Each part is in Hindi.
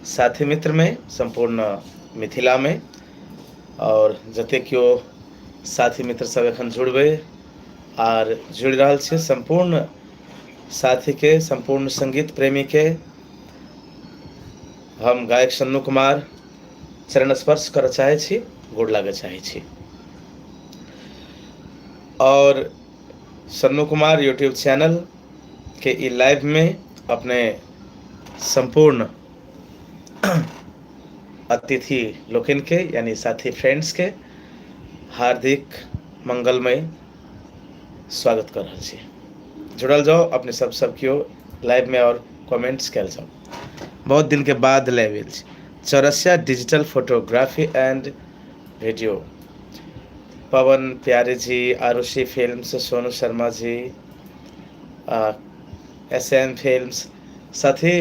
साथी मित्र में संपूर्ण मिथिला में और जते क्यों साथी मित्र सब एखन जुड़बे आर जुड़ रहा छे संपूर्ण साथी के संपूर्ण संगीत प्रेमी के हम गायक सन्नू कुमार चरण स्पर्श कर चाहे छी, गोड़ लागे चाहे छी। और सन्नू कुमार यूट्यूब चैनल के ई लाइव में अपने संपूर्ण अतिथि लोकन के यानी साथी फ्रेंड्स के हार्दिक मंगलमय स्वागत कर रहा छी। जुड़ल जाओ अपने सब क्यों लाइव में और कमेंट्स कैल जाओ। बहुत दिन के बाद लाइव आयल छी। Chaurasia digital photography and video Pawan Pyare ji, Arushi films, Sonu Sharma ji, SM films साथी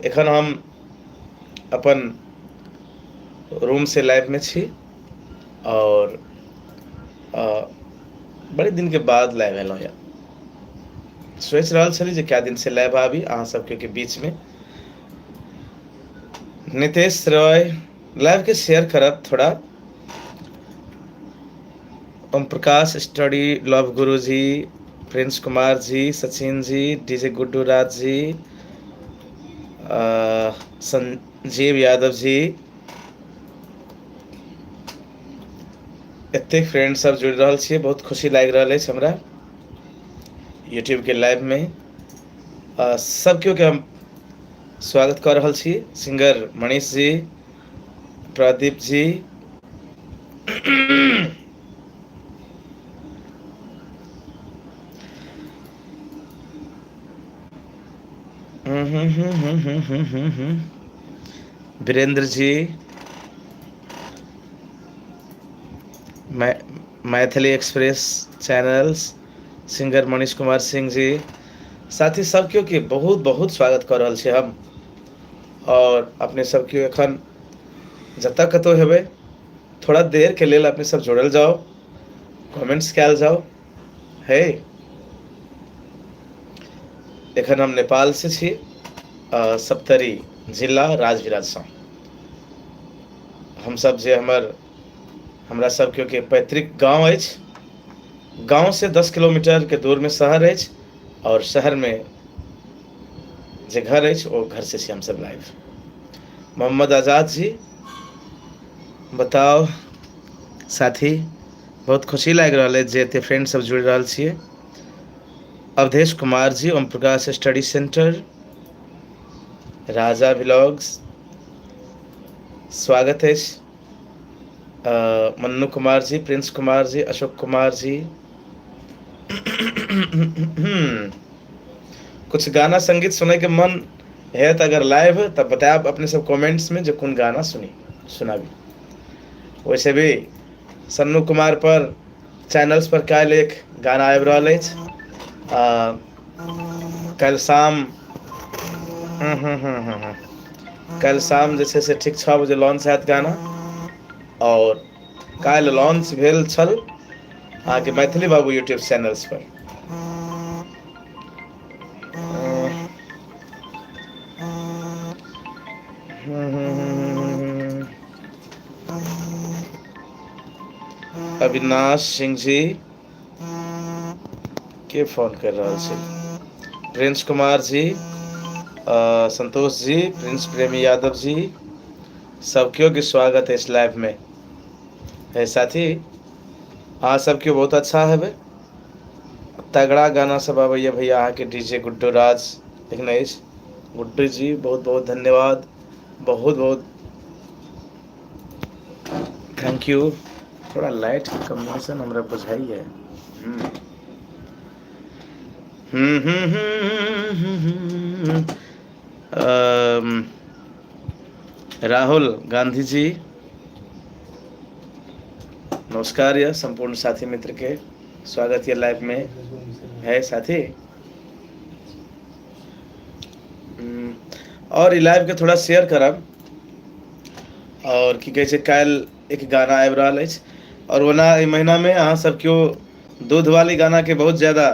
एखन हम अपन रूम से लाइव में छी और बड़े दिन के बाद लाइव एलहुँ यऽ। सोच रहा छली जे क्या दिन से लाइव आबी अहाँ सबके के बीच में। नितेश रॉय लाइव के शेयर करब थोड़ा। ओम प्रकाश स्टडी लव गुरु जी, प्रिंस कुमार जी, सचिन जी, डीजे गुड्डू राज जी, संजीव यादव जी, एतेक फ्रेंड सब जुड़ रहा छे। बहुत खुशी लाग रहा है हमरा यूट्यूब के लाइव में। सब क्यों के हम स्वागत कर रहा छी। Singer Manish ji, Pradeep ji, Virendra ji, Maithili express channels, singer Manish Kumar Singh ji, साथी सब क्यों के बहुत बहुत स्वागत कर रहा छे हम। और अपने सब क्यों एखन जतऽ कतौ हेबे थोड़ा देर के लेल अपने सब जुड़ल जाओ, कमेंट्स कैल जाओ। है एखन हम नेपाल से छी, सप्तरी जिला राजविराज से। हम सब जे हमरा सब के पैतृक गांव अछि। गांव से 10 किलोमीटर के दूर में शहर अछि और शहर में जे घर अछि वो घर से छी हम सब लाइव। मोहम्मद आजाद जी बताओ साथी, बहुत खुशी लाग रहा है जे एते फ्रेंड सब जुड़ रहा छे। अवधेश कुमार जी, ओम प्रकाश स्टडी सेंटर, राजा व्लॉग्स स्वागत है। मन्नू कुमार जी, प्रिंस कुमार जी, अशोक कुमार जी। कुछ गाना संगीत सुने के मन है तो अगर लाइव तब बताया अपने सब कमेंट्स में जो कौन गाना सुना भी। वैसे भी सन्नू कुमार पर चैनल्स पर कल एक गाना आबि रहा है। कल शाम कल शाम जे से ठीक 6 बजे लॉन्च हैत गाना। और कल लॉन्च भेल छल अहाँके मैथिली बाबू यूट्यूब चैनल्स पर। अविनाश सिंह जी के फोन कर रहा है। प्रिंस कुमार जी, संतोष जी, प्रिंस प्रेमी यादव जी, सब क्यों के स्वागत है इस लाइव में। है साथी हाँ सब क्यों बहुत अच्छा है। तगड़ा गाना सब आबैया भैया अहाँ के डीजे गुड्डू राज लिखने। गुड्डू जी बहुत बहुत धन्यवाद, बहुत बहुत थैंक यू। थोड़ा लाइट की कॉम्बिनेशन हमरा बुझाई है। राहुल गांधी जी नमस्कार। यह संपूर्ण साथी मित्र के स्वागत ये लाइव में है साथी। और लाइव के थोड़ा शेयर करब। और की कहे कल एक गाना आबि रहा है और ओना महीना में अहाँ सब क्यों दूध वाली गाना के बहुत ज़्यादा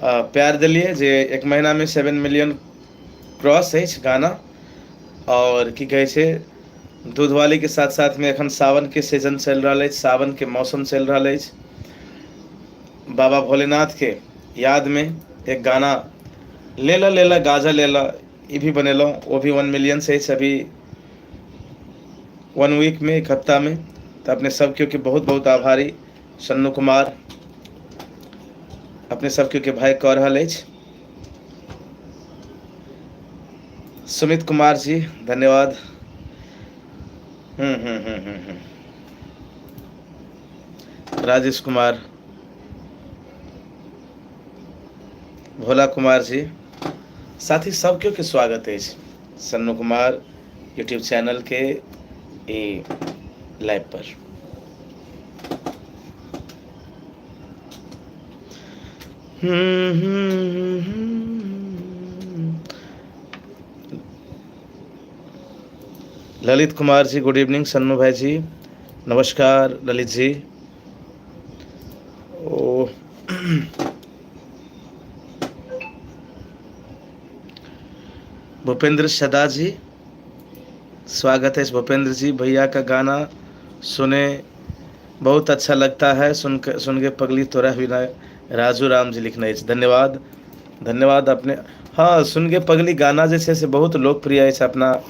प्यार दिलिए जे एक महीना में 7 मिलियन क्रॉस है गाना। और की कहे छे दूधवाली के साथ साथ में एखन सावन के सीजन चल रहा है, सावन के मौसम चल रहा है। बाबा भोलेनाथ के याद में एक गाना लेला लेला गाजा लेला ये भी बनेलो, वो भी 1 मिलियन से अभी 1 वीक में, एक हफ्ता में। तो अपने सब क्यों के बहुत बहुत आभारी सन्नू कुमार, अपने सब क्यों के भाई कह रहा है। सुमित कुमार जी धन्यवाद। राजेश कुमार, भोला कुमार जी, साथ ही सब क्यों के स्वागत है सन्नू कुमार यूट्यूब चैनल के लाइव पर। Lalit Kumar ji good evening. सन्नू भाई जी नमस्कार। ललित जी ओ भूपेंद्र सदा जी स्वागत है। भूपेंद्र जी भैया का गाना सुने बहुत अच्छा लगता है, सुन के पगली तोरा बिना। राजू राम जी लिखना है, धन्यवाद धन्यवाद। अपने हाँ सुन के पगली गाना जैसे से बहुत लोकप्रिय है अपना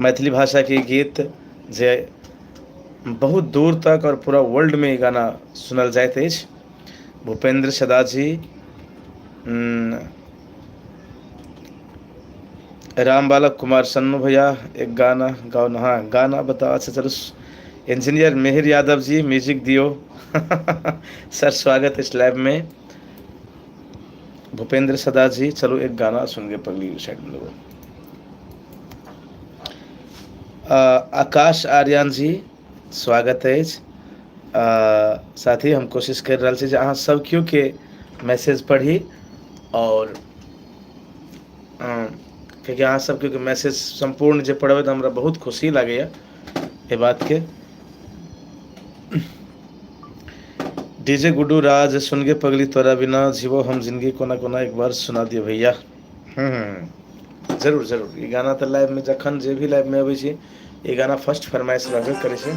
मैथिली भाषा के गीत, जे बहुत दूर तक और पूरा वर्ल्ड में गाना सुनल जाइत है। भूपेंद्र सदा जी, राम बालक कुमार, सन्नू भैया एक गाना गाओ ना। हाँ गाना बताओ। अच्छा चलो, इंजीनियर मेहर यादव जी म्यूजिक दियो। सर स्वागत है इस लैब में। भूपेंद्र सदा जी चलो एक गाना सुन के पगली साइड में लोगों। आकाश आर्यन जी स्वागत है। साथ ही हम कोशिश कर रहा छे अहाँ सब क्यों के मैसेज पढ़ी, और क्योंकि अहाँ सब क्योंकि मैसेज संपूर्ण जे पढ़े तो हमरा बहुत खुशी लगे ये बात के। डीजे गुड्डू राज सुन के पगली तोरा बिना जीवो हम जिंदगी कोना कोना एक बार सुना दियो भैया। जरूर जरूर। ये गाना तो लाइव में जखन जे भी लाइव में अबै छी ये गाना फर्स्ट फरमाइश रहबे करे छे।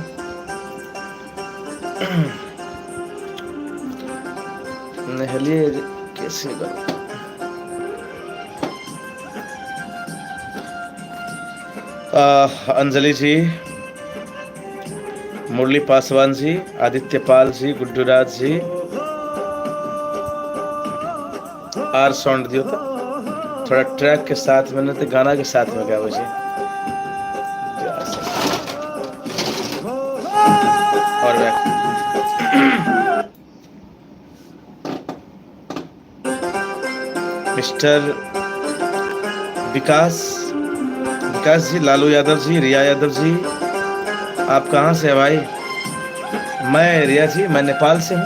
नहलिए कैसे बन अंजलि जी, मुरली पासवान जी, आदित्य पाल जी, गुड्डूराज जी, आर साउंड दियो तो थोड़ा ट्रैक के साथ में नहीं तो गाना के साथ में गाओ जी। और मिस्टर विकास जी, लालू यादव जी, रिया यादव जी, आप कहाँ से है भाई? मैं रिया जी, मैं नेपाल से हूँ।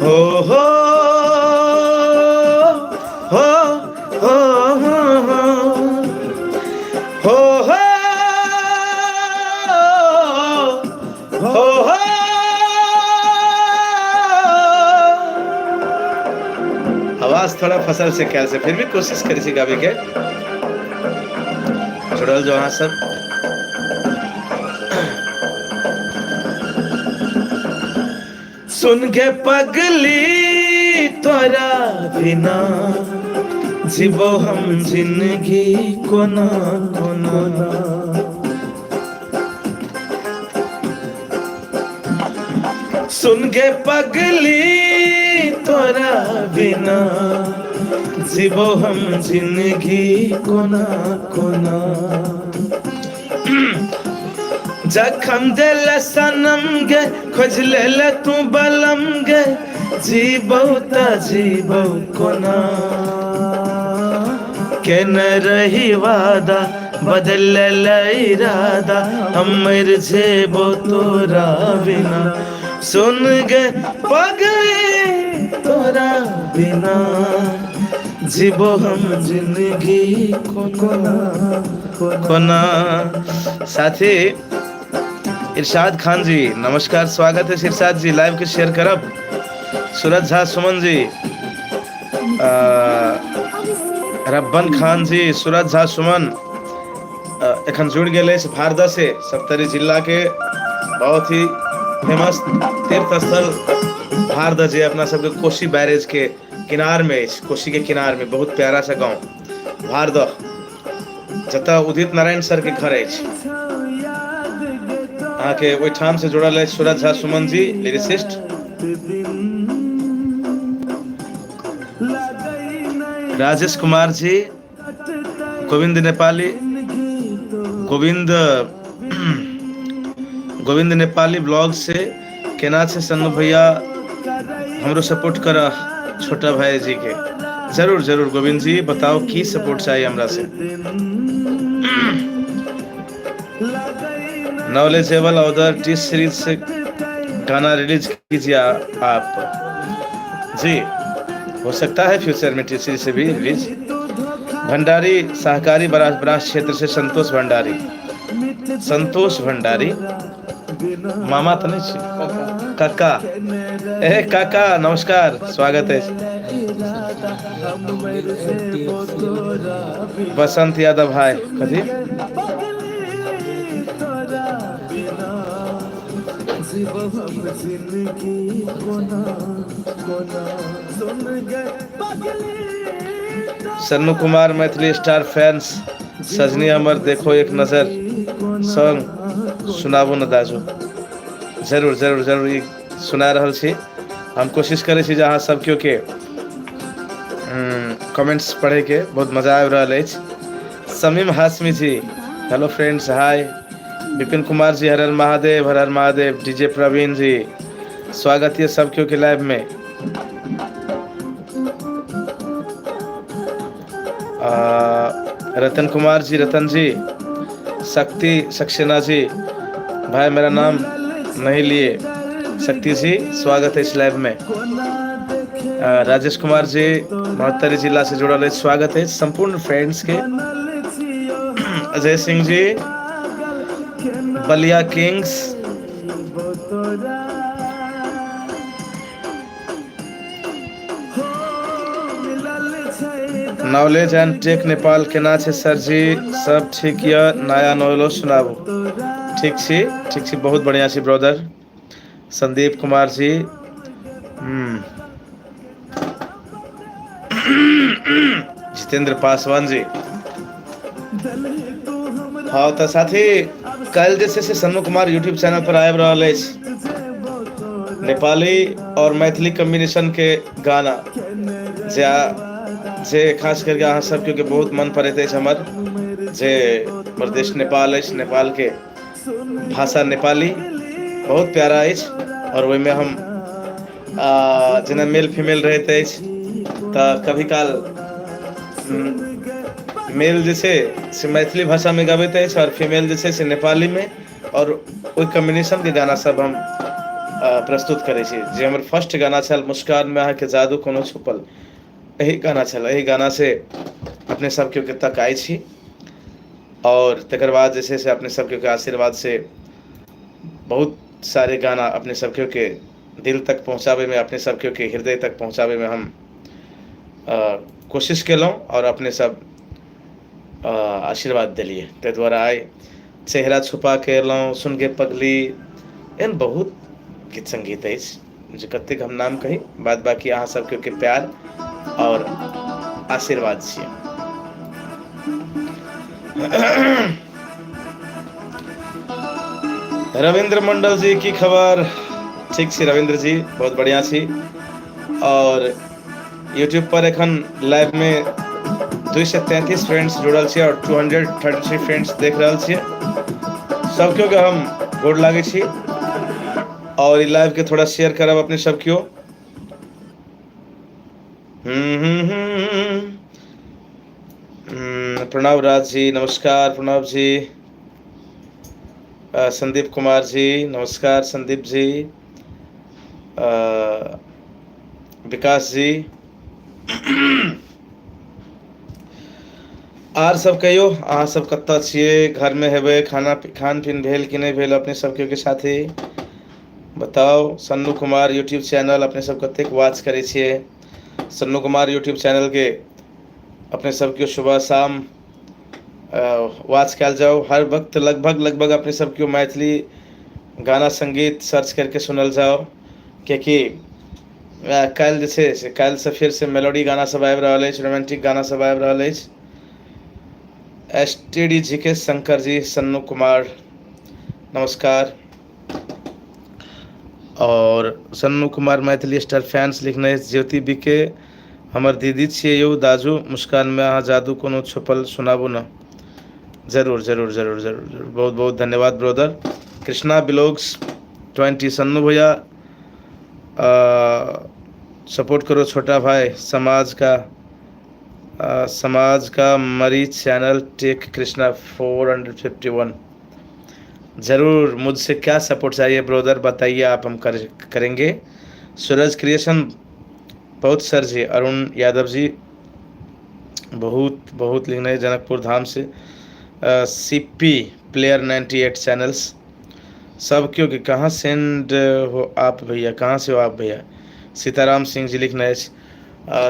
हो हो हो हो हो हो हो। आवाज थोड़ा फसल से ख्याल से फिर भी कोशिश करी गावे के। जुड़ल जो हाँ सब सुन के पगली तोरा बिना जीवो हम जिंदगी कोना कोना। सुन के पगली तोरा बिना जीवो हम जिंदगी कोना कोना। जखम दिल सनम गे खोज ले तू बलम गे, जीबो ता जीबो कोना। के न रही वादा बदल इरादा, हम मर जेबो तोरा बिना। सुन गे पगली तोरा बिना जीवो हम जिंदगी कोना कोना। साथी इरशाद खान जी नमस्कार, स्वागत है इरशाद जी। लाइव के शेयर करब सूरज झा सुमन जी, रब्बन खान जी, सूरज झा सुमन एखन जुड़ गए भारदा से। सप्तरी जिला के बहुत ही फेमस तीर्थ स्थल भारदा जे अपना सबके कोशी बैरेज के किनार में, कोशी के किनार में बहुत प्यारा सा गांव भारदा, जतऽ उदित नारायण सर के घर है। अहाँ के ओहिठाम से जुड़ल है सूरज झा सुमन जी, लिरिसिस्ट। राजेश कुमार जी, गोविंद नेपाली, गोविंद नेपाली ब्लॉग से केना छे सन्नू भैया, हमरो सपोर्ट करा छोटा भाई जी के। जरूर जरूर गोविंद जी, बताओ की सपोर्ट चाहिए हमरा से। नॉलेजेबल ऑर्डर टी सीरीज से गाना रिलीज कीजिए आप जी। हो सकता है फ्यूचर में टी सीरीज से भी रिलीज। भंडारी सहकारी ब्रांच क्षेत्र से संतोष भंडारी, संतोष भंडारी मामा तो नहीं, काका। ए काका नमस्कार, स्वागत है। बसंत यादव भाई कथी सन्नू कुमार मैथिली स्टार फैंस, सजनी अमर देखो एक नजर सॉन्ग सुनाबू न दाजू। जरूर जरूर जरूर ई सुना रहल छी। हम कोशिश करै छी जे अहाँ सब केओ के कमेंट्स पढ़े के बहुत मजा आबि रहल अछि। समीम हाशमी जी, हेलो फ्रेंड्स, हाय। विपिन कुमार जी, हर हर महादेव, हर हर महादेव। डीजे प्रवीण जी, स्वागत है सब क्यों के लाइव में। रतन कुमार जी, रतन जी। शक्ति सक्सेना जी, भाई मेरा नाम नहीं लिए। शक्ति जी स्वागत है इस लाइव में। राजेश कुमार जी महोत्तरी जिला से जुड़ल है, स्वागत है संपूर्ण फ्रेंड्स के। Ajay Singh ji, Ballia kings, knowledge and tech Nepal केना छै सर जी? सब ठीक या? नया नॉलेज सुनाबू। ठीक छी, बहुत बढ़िया छी ब्रदर। संदीप कुमार जी, जितेंद्र पासवान जी। हाँ तो साथी, कल जैसे से सन्नू कुमार यूट्यूब चैनल पर आबि रहल अछि नेपाली और मैथिली कॉम्बिनेशन के गाना, जे खास करके अहाँ सब के बहुत मन पड़ैत अछि। हमर जे प्रदेश नेपाल अछि, नेपाल के भाषा नेपाली बहुत प्यारा अछि। और ओहिमे हम जेना मेल फीमेल रहैत अछि, तऽ कभी काल मेल जे छै से मैथिली भाषा में गबैत अछि और फीमेल जे छै से नेपाली में, और ओहि कॉम्बिनेशन के गाना सब हम प्रस्तुत करै छी। जे हमर फर्स्ट गाना छल, मुस्कान में अहाँ के जादू कोनो छुपल, यही गाना छल। यही गाना से अपने सब के तक आए छी, और तकर बाद जैसे से अपने सब के आशीर्वाद से बहुत सारे गाना अपने सब के दिल तक पहुँचावे में, अपने सब के हृदय तक पहुँचावे में हम कोशिश केलहुँ, और अपने सब आशीर्वाद दिलिए। ताहि दुआरे आइ चेहरा छुपा के एलहुँ, सुन के पगली, एहन बहुत गीत संगीत अछि जे कतेक हम नाम कही, बाद बाकी अहाँ सबके के प्यार और आशीर्वाद छियै। रविंद्र मंडल जी की खबर? ठीक छी रविंद्र जी, बहुत बढ़िया छी। और यूट्यूब पर एखन लाइव में 233 फ्रेंड्स जुड़ल छी और 233 फ्रेंड्स देख रहल छियै। सब केओ के हम गोड़ लागै छी, और ई लाइव के थोड़ा शेयर करब अपने सब केओ। प्रणव राज जी नमस्कार। प्रणव जी, संदीप कुमार जी नमस्कार। संदीप जी, विकास जी, आर सब कहियो, अहाँ सब कतऽ छियै? घर में हेबै? खान पीन भेल कि नहीं भेल अपने सब के साथी? बताओ सन्नू कुमार यूट्यूब चैनल अपने सब कतेक वाच करे छिए। सन्नू कुमार यूट्यूब चैनल के अपने सबके सुबह शाम वाच कल जाओ। हर वक्त लगभग अपने सबके मैथिली गाना संगीत सर्च करके सुनल जाओ, क्योंकि कल जे से कल से फिर से मेलोडी गाना सब आबि रहल अछि, रोमांटिक गाना सब आबि रहल अछि। STD जी के शंकर जी, सन्नू कुमार नमस्कार। और सन्नू कुमार मैथिली स्टार फैंस लिखने ज्योति बीके हमर दीदी छिए यौ दाजू, मुस्कान में अहाँ जादू कोनो छुपल सुनाबू न। जरूर जरूर जरूर जरूर जरूर, बहुत बहुत धन्यवाद ब्रदर। कृष्णा ब्लॉग्स 20 सन्नू भैया सपोर्ट करो छोटा भाई, समाज का मरीज चैनल टेक कृष्णा 451। ज़रूर, मुझसे क्या सपोर्ट चाहिए ब्रदर बताइए, आप हम करेंगे। सूरज क्रिएशन बहुत सर जी, अरुण यादव जी बहुत लिखना है, जनकपुर धाम से CP प्लेयर 98 चैनल्स सब क्यों कि कहाँ सेंड हो आप भैया, कहाँ से हो आप भैया। सीताराम सिंह जी लिखना है।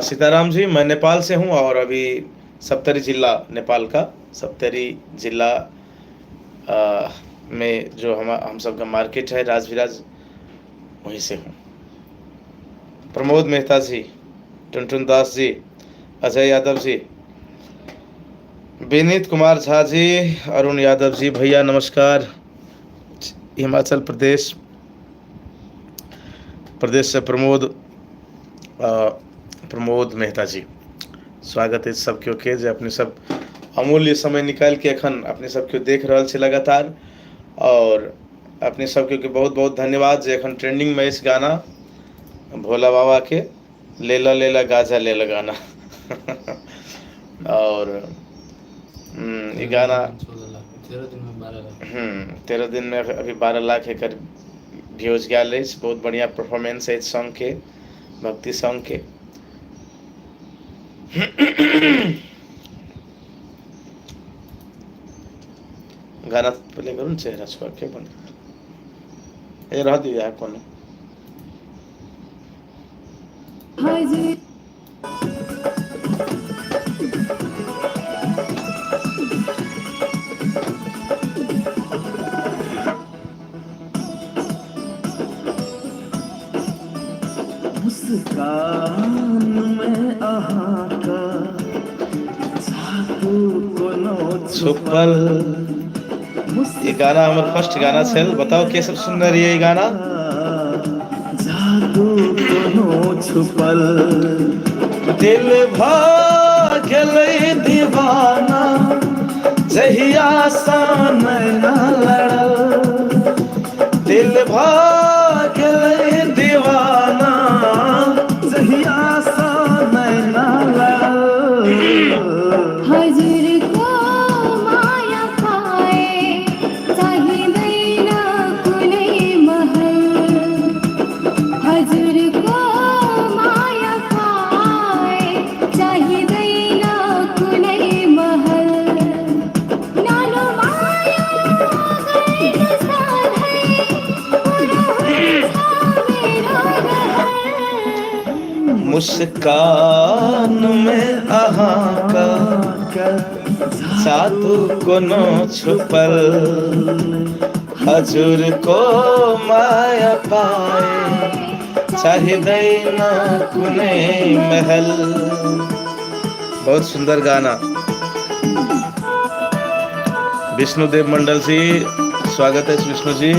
सीताराम जी मैं नेपाल से हूँ और अभी सप्तरी जिला, नेपाल का सप्तरी जिला में जो हम सब का मार्केट है राजविराज, वहीं से हूँ। प्रमोद मेहता जी, टुनटुन दास जी, अजय यादव जी, विनीत कुमार झा जी, अरुण यादव जी भैया नमस्कार। हिमाचल प्रदेश से प्रमोद मेहता जी, स्वागत है सब क्यों के जे अपने सब अमूल्य समय निकाल के अखन अपने सब क्यों देख रहा है लगातार। और अपने सब क्यों के बहुत बहुत धन्यवाद जे अखन ट्रेंडिंग में इस गाना भोला बाबा के लेला लेला गाजा लेला गाना और ये गाना 13 दिन में अभी 12 लाख एक व्यूज गया। बहुत बढ़िया परफॉर्मेंस है इस सॉन्ग के, भक्ति सॉन्ग के। गाना प्ले करूँ, चेहरा छोड़ के बंद कर, ये रह दिया कोनो। मुस्कान में अहाँ का जादू कोनो छुपल। ये गाना हमारा फर्स्ट गाना छल, बताओ के सब सुन रही है ये गाना। जादू कोनो छुपल, दिल भागल दीवाना जहिया सा नैना लड़ल, दिल भागल दीवाना जहिया सा नैना लड़ल। हजूर को माया पाए चाहे दैना कुनै महल, हजूर को माया पाए चाहे दैना कुनै महल। नानो माया गैर साधै मुस्कान में अहाँ का जादू कोनो छुपल, हजूर को माया पाए चाहे दैना कुनै महल। बहुत सुंदर गाना। विष्णुदेव मंडल जी स्वागत है विष्णु जी।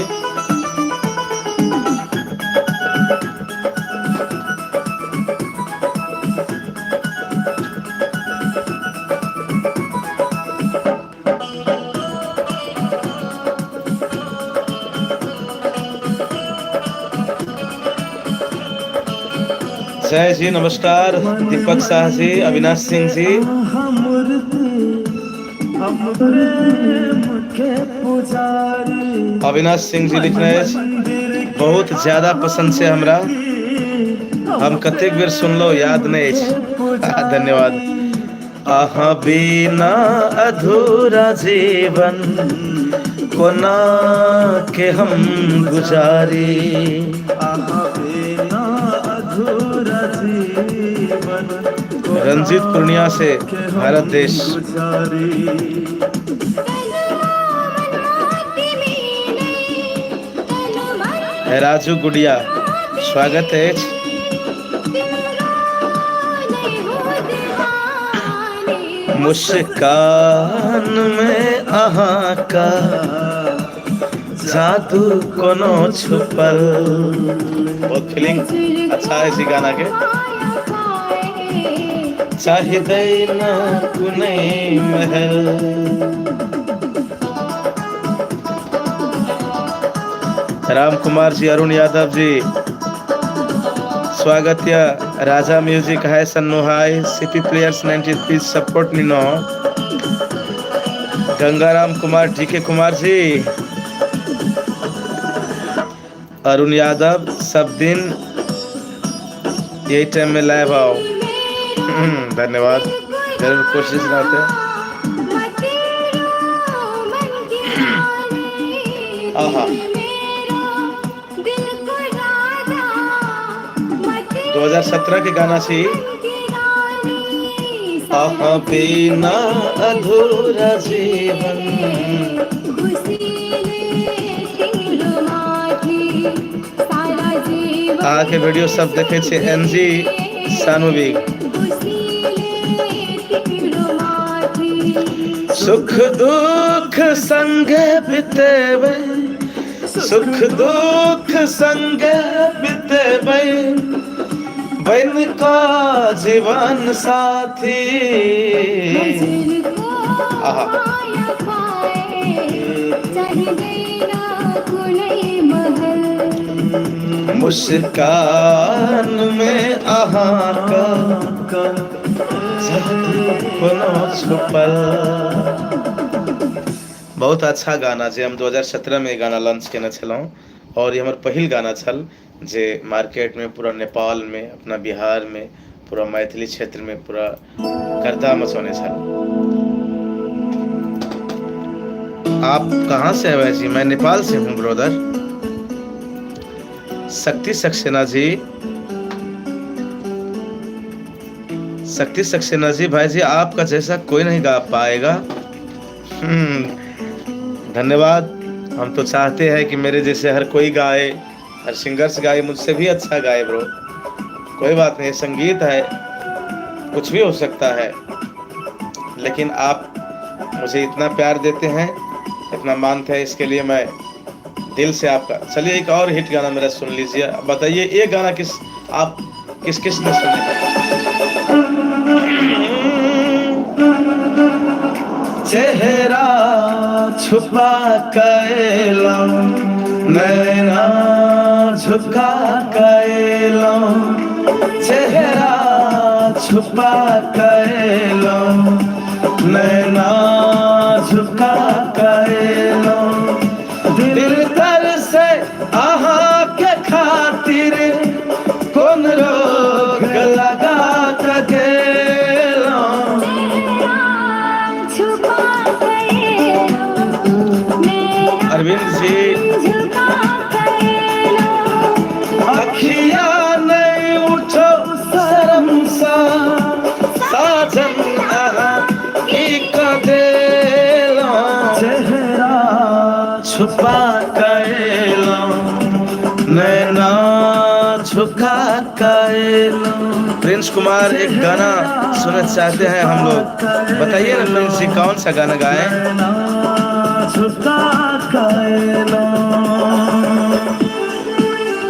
जय जी नमस्कार, दीपक शाह जी, अविनाश सिंह जी। अविनाश सिंह जी लिख रहे हैं बहुत ज्यादा पसंद से हमरा, हम कतेक बेर सुनलो याद नहीं है। धन्यवाद। अहाँ बिना अधूरा जीवन कोना के हम गुजारी। रंजीत पूर्णिया से भारत देश। है राजू गुड़िया, स्वागत है। मुस्कान में आहा का जादू कोनो छुपल। बहुत फीलिंग अच्छा है इसी गाना के। चाहिए ना कुनै महल। राम कुमार जी, अरुण यादव जी, स्वागत है। राजा म्यूजिक है, Sannu hi, CP players 90 please support नीनो। गंगाराम कुमार, डीके कुमार जी, अरुण यादव, सब दिन यही टाइम में लाइव आओ। धन्यवाद, जरूर कोशिश रहते हैं। 2017 के गाना से बिना अधूरा जीवन। के वीडियो सब देखे छे। एनजी सानुविक, सुख दुख संगे बितेबे, सुख दुख संगे बितेबे, बन का जीवन साथी। मुस्कान में आहा का छुपल। बहुत अच्छा गाना जे हम 2017 में गाना लॉन्च केने छलहुँ और ये हमार पहिल गाना छल जे मार्केट में, पूरा नेपाल में, अपना बिहार में, पूरा मैथिली क्षेत्र में पूरा गर्दा मचौने छल। आप कहाँ से हैं जी? मैं नेपाल से हूँ ब्रदर। शक्ति सक्सेना जी, शक्ति सक्सेना जी, भाई जी आपका जैसा कोई नहीं गा पाएगा। धन्यवाद। हम तो चाहते हैं कि मेरे जैसे हर कोई गाए, हर सिंगर्स गाए, मुझसे भी अच्छा गाए ब्रो। कोई बात नहीं, संगीत है, कुछ भी हो सकता है। लेकिन आप मुझे इतना प्यार देते हैं, इतना मानते हैं, इसके लिए मैं दिल से आपका। चलिए एक और हिट गाना मेरा सुन लीजिए। बताइए ये गाना आप किस किस ने सुना? चेहरा छुपा कैलो, नैना झुका कैलो, चेहरा छुपा कैलो, नैना झुका कैलो, दिल तर से आहा के खातिर कौन रोग लगा गेलो। अरविंद जी, अखिया नहीं उठो शर्म सा, साजन की कदेलो, चेहरा छुपा कैलो, नैना झुका कैलो। प्रिंस कुमार एक गाना सुनना चाहते हैं हम लोग, बताइए ना प्रिंस जी कौन सा गाना गाएं?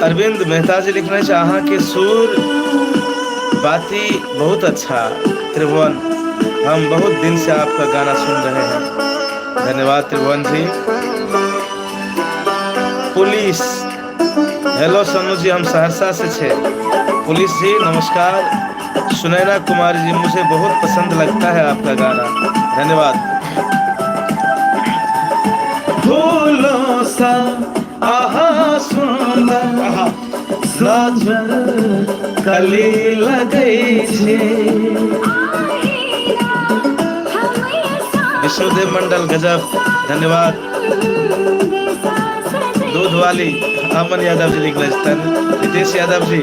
अरविंद मेहता जी लिखना चाहा कि सुर बाती बहुत अच्छा। त्रिभुवन, हम बहुत दिन से आपका गाना सुन रहे हैं। धन्यवाद त्रिभुवन जी। पुलिस, हेलो सोनू जी, हम सहरसा से छे। पुलिस जी नमस्कार। सुनैना कुमारी जी, मुझे बहुत पसंद लगता है आपका गाना। धन्यवाद। फूलों सा आहा सुंदर साजन कली लगई छे। शिवदेव मंडल गजब, धन्यवाद। दूध वाली अमन यादव जी लिख रहे, नितेश यादव जी।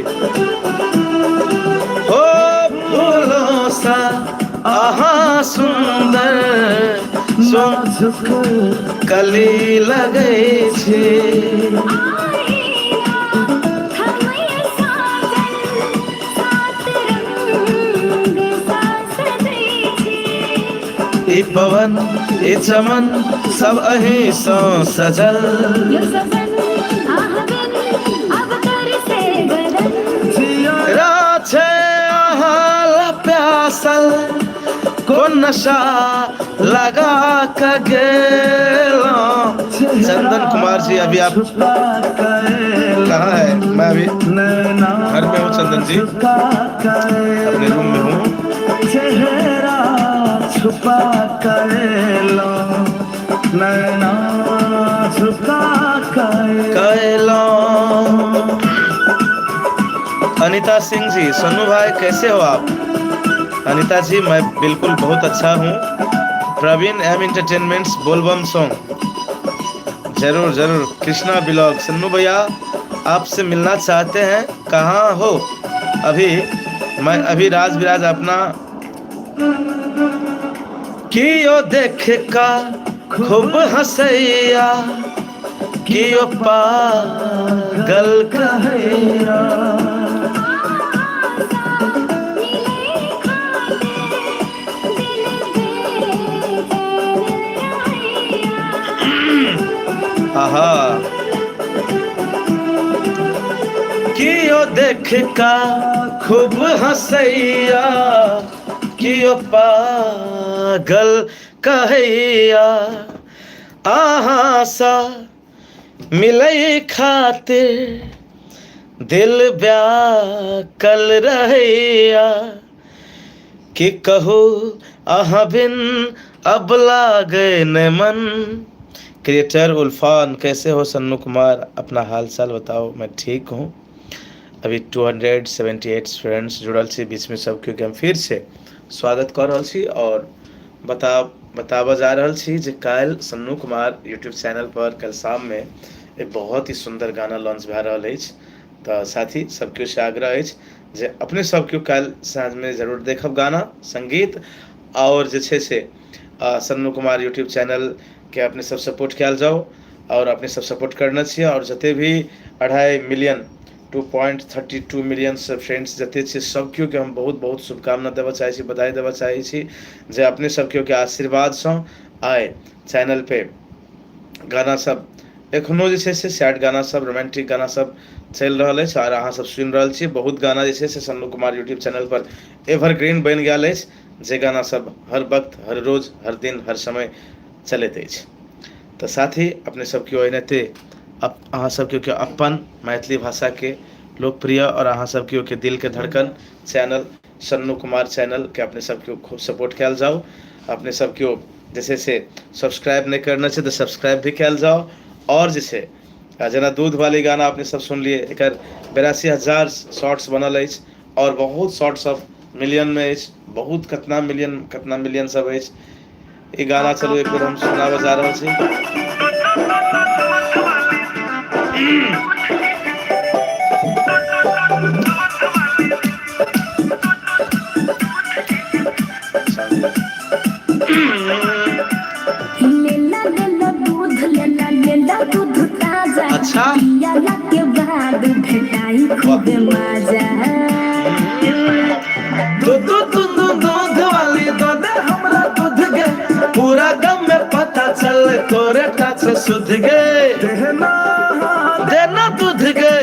हो फूलों सा आहा सुंदर कली लगे छे, ई पवन ई चमन सब अही सो सजल, राछे आहाल प्यासल को नशा लगा के गेलो। चंदन कुमार जी अभी आप कहाँ है? मैं अभी घर में हूँ चंदन जी, अपने रूम में हूँ। चेहरा छुपा कर लो, नैना छुपा कर लो। अनीता सिंह जी, सन्नू भाई कैसे हो आप? अनीता जी मैं बिल्कुल बहुत अच्छा हूँ। प्रवीण एम एंटरटेनमेंट्स बोलबम सॉन्ग, जरूर जरूर। कृष्णा ब्लॉग, सन्नू भैया आपसे मिलना चाहते हैं, कहाँ हो अभी? मैं अभी राज विराज अपना कियो देख का खूब हंसैया, कियो पागल कहैया। आहा कियो देख का खूब हंसैया, कियो पागल कहैया। आहा सा मिलै खातिर दिल व्याकुल रहैया, कि कहू अहाँ बिन अब लागे न मन। क्रिएटर उल्फान, कैसे हो सन्नू कुमार? अपना हाल चाल बताओ। मैं ठीक हूँ। अभी 278 फ्रेंड्स जुड़ल छी बीच में, सब क्योंकि हम फिर से स्वागत कर रहल छी और बताबऽ जा रहल छी जे काल्हि सन्नू कुमार यूट्यूब चैनल पर कल शाम में एक बहुत ही सुंदर गाना लॉन्च भए रहल अछि। तो साथी सब केओ से आग्रह अछि जे अपने सब केओ काल्हि साँझ में जरूर देखब गाना संगीत, और जे छै से सन्नू कुमार यूट्यूब चैनल के अपने सब सपोर्ट कयल जाओ, और अपने सब सपोर्ट करना चाहिए। और जते भी 2.5 मिलियन 2.32 मिलियन फ्रेंड्स जते छे सब केओ के हम बहुत बहुत शुभकामना देवा चाहे छी, बधाई देवा चाहे छी जे अपने सब केओ के आशीर्वाद से आए चैनल पे गाना सब एखनो जे छे से सैड गाना सब, रोमांटिक गाना सब चल रहा है और अहाँ सब सुन रहल छी। बहुत गाना जे छे से सन्नू कुमार यूट्यूब चैनल पर एवरग्रीन बन गया है, जे गाना सब हर वक्त हर रोज हर दिन हर समय चलते अछि। तो साथ ही अपने सब केओ एनाहिते अहाँ सब केओ के अपन मैथिली भाषा के लोकप्रिय और अहाँ सब केओ के दिल के धड़कन चैनल सन्नू कुमार चैनल के अपने सब केओ खूब सपोर्ट कयल जाओ। अपने सब केओ जैसे से सब्सक्राइब नहीं करना चाहिए तो सब्सक्राइब भी कयल जाओ। और जैसे जना दूध वाली गाना अपने सब सुन लिए, एक 82,000 शॉर्ट्स बनल अछि और बहुत शॉर्ट्स ऑफ मिलियन में अछि, बहुत कितना मिलियन सब अछि। ये गाना चलो एक बार हम सुनाबे जा रहल छी। अच्छा दूध वाली दूध हमरा दूध गे, पूरा गम में पता चल तोरे टाच सुध गे। देना दूध गे,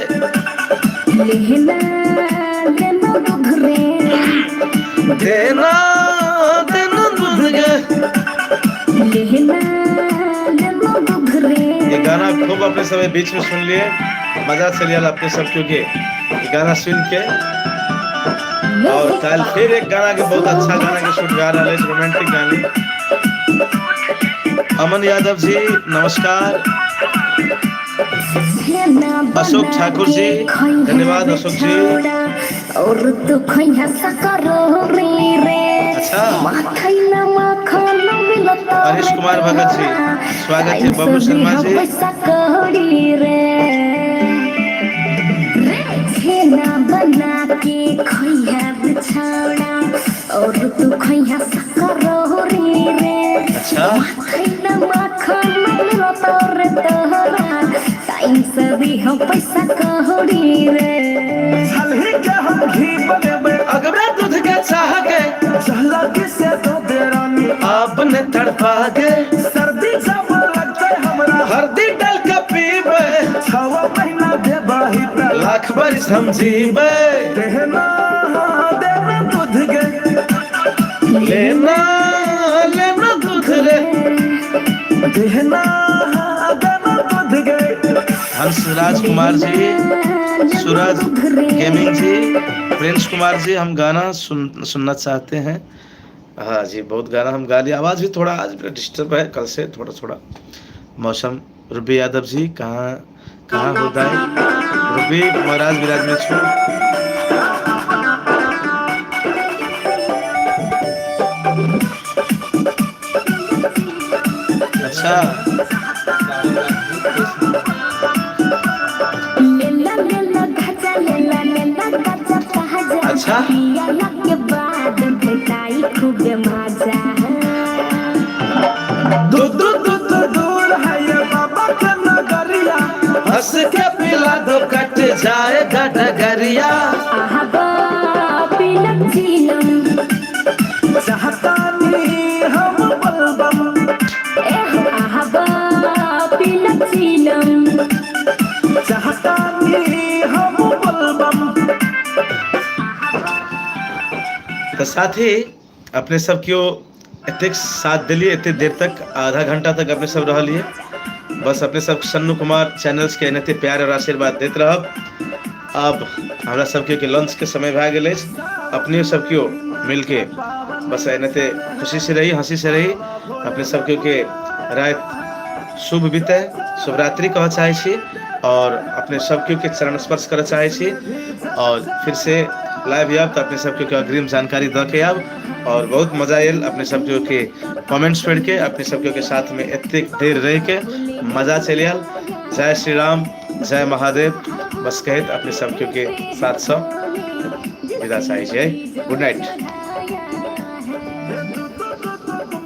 देना दूध गे। ये गाना खूब अपने सब बीच में सुन लिए, मजा चलिए अपने सब क्योंकि ये गाना सुन के। और कल फिर एक गाना के बहुत अच्छा गाना के शूट गा रहा है, रोमांटिक गाने। अमन यादव जी नमस्कार। अशोक ठाकुर जी धन्यवाद। अशोक जी और तो खैया सकरो रे रे, अच्छा माखैला माखन अनिश कुमार भगत जी स्वागत है। बबलू शर्मा जी बना के खोया बिछावना और तू खोया सकरोरी रे। अच्छा खैना माखन मिलो तोरे तोहरा टाइम से भी हम पैसा कहोड़ी रे। हल्ही के हम घी बने अगबे दूध के चाह के चहला किसे तो देरानी आपने तड़पा के सर्दी जब लगते हमरा हल्दी डाल के पीबे 6 महीना दे बाही पे लाख बरिस हम जीबे देना देना दूध गे लेना लेना दूध रे। देना देना दूध गे। हंसराज कुमार जी, सूरज गेमिंग जी, प्रिंस कुमार जी, हम गाना सुनना चाहते हैं। हाँ जी बहुत गाना हम गा लिए। आवाज़ भी थोड़ा आज डिस्टर्ब है कल से थोड़ा मौसम। रुबी यादव जी कहाँ होता है रुबी महाराज विराज में छू। अच्छा अच्छा दूर है ये बाबा का नगरिया हंस के पिला दो कट जाएगा डगरिया। चाहता नहीं हम बलबम चाहता नहीं हम बलबम। तो साथी अपने सब क्यों एतेक साथ दिलिए एते देर तक आधा घंटा तक अपने सब रह लिए। बस अपने सब सन्नू कुमार चैनल्स के एनाहिते प्यार और आशीर्वाद देते रहब। अब हमरा सबके के लंच के समय भए गेल अछि। अपने सब क्यों मिलके बस एनाहिते खुशी से रही हंसी से रही। अपने सब क्यों के रात शुभ बीते शुभ रात्रि कह चाहे छी और अपने सब क्यों के चरण स्पर्श कर चाहे छी और फिर से लाइव आब तो अपने सब क्यों के अग्रिम जानकारी द के आब और बहुत मजा आयल। अपने सब क्यों के कमेंट्स पढ़ के अपने सब क्यों के साथ में एते देर रह के मजा चल आयल। जय श्री राम जय महादेव बस कहत अपने सब क्यों के साथ सब विदा चाहे छी। Good night.